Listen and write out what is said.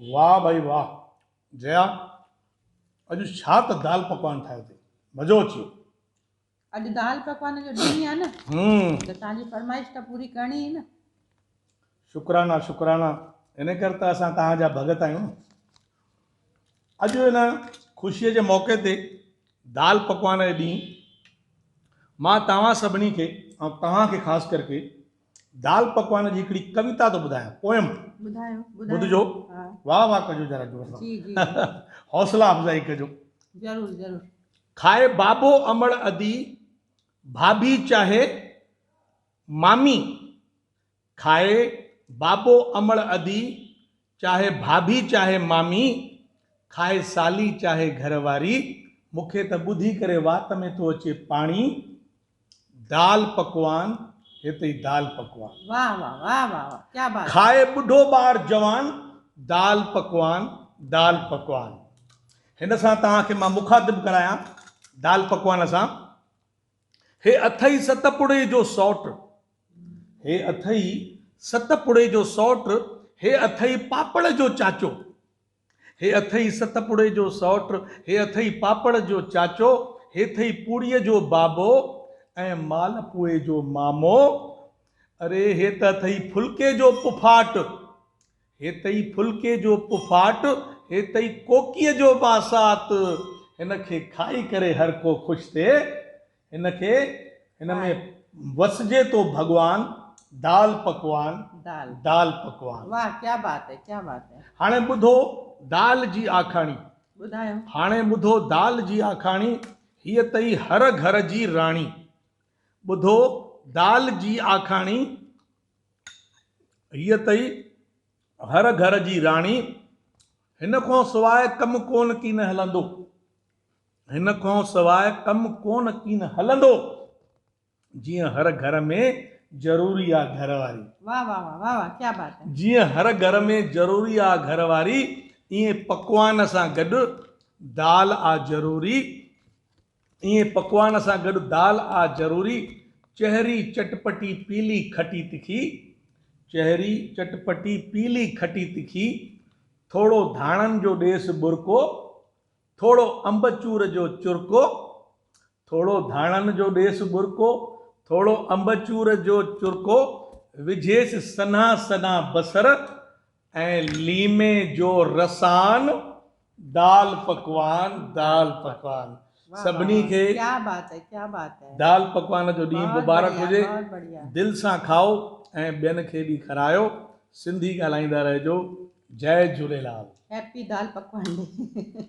वाह भाई वाह जया, अॼु छा त दाल पकवान ठाहियो अथई, मज़ो अची वियो। अॼु दाल पकवान जो ॾींहुं आहे न, त तव्हांजी फरमाइश त पूरी करणी ई न। शुक्राना शुक्राना, इन करे त असां तव्हांजा भॻत आहियूं। अॼु हिन ख़ुशीअ जे मौक़े ते दाल पकवान जे ॾींहुं मां तव्हां सभिनी खे ऐं तव्हांखे ख़ासि करके दाल पकवान जी हिकिड़ी कविता थो ॿुधायां, पोयम। ॿुधायो ॿुधिजो। हा वाह वाह कजो जरा जोर सां। जी जी हौसला अफ़ज़ाई कजो। ज़रूरु ज़रूरु। खाए बाबो अमड़ अदी, भाभी चाहे मामी। खाए बाबो अमड़ अदी, चाहे भाभी चाहे मामी। खाए साली चाहे घरवारी, मूंखे त ॿुधी करे वात में थो अचे पाणी। दाल पकवान, हिते ई दाल पकवान। वाह वाह वाह वाह वाह, क्या बात। खाए बुढ़ो ॿार जवान, दाल पकवान दाल पकवान। हिन सां तव्हांखे मां मुखातिब करायां दाल पकवान सां। हे अथई सतपुड़े जो सौट, हे अथई सतपुड़े जो सौट, हे अथई पापड़ जो चाचो। हे अथई सतपुड़े जो सौट, हे अथई पापड़ जो चाचो। हे अथई पूड़ीअ जो बाबो ऐं मालपुए जो मामो। अरे हे त अथई फुल्के जो पुफाट, हे तई फुल्के जो पुफाट, हे तई कोकीअ जो बासात। हिन खे खाई करे हर को ख़ुशि थिए, हिन खे हिन में वसजे तो भगवान। दाल पकवान दाल दाल पकवान। वाह, क्या बात है क्या बात है। हाणे ॿुधो दाल जी आखाणी। ॿुधायो। हाणे ॿुधो दाल जी आखाणी, हीअ तई हर घर जी राणी। ॿुधो दाल जी आखाणी, हीअ तई हर घर जी राणी। हिन खां सवाइ कमु कोन कीन हलंदो, हिन खां सवाइ कमु कोन कीन हलंदो। जीअं हर घर में ज़रूरी आहे घरवारी। वाह वाह वाह वाह वाह, क्या बात है। जीअं हर घर में ज़रूरी आहे घरवारी, ईअं पकवान सां गॾु दाल आहे ज़रूरी। ईअं पकवान सां गॾु दाल आहे ज़रूरी। चहिरी चटपटी पीली खटी तिखी, चहिरी चटपटी पीली खटी तिखी। थोड़ो धाणनि जो ॾेसि बुरको, थोड़ो अंबचूर जो चुरको। थोड़ो धाणनि जो ॾेसि बुरको, थोड़ो अंबचूर जो चुरको। विझेसि सन्हा सन्हा बसर ऐं लीमे जो रसान। दाल पकवान दाल पकवान। सभिनी खे क्या बात है क्या बात है। दाल पकवान जो ॾींहुं मुबारक हुजे। बहुत बढ़िया। दिलि सां खाओ ऐं ॿियनि खे बि खारायो। सिंधी ॻाल्हाईंदा रहिजो। जय झूलेलाल। हैप्पी दाल पकवान डे।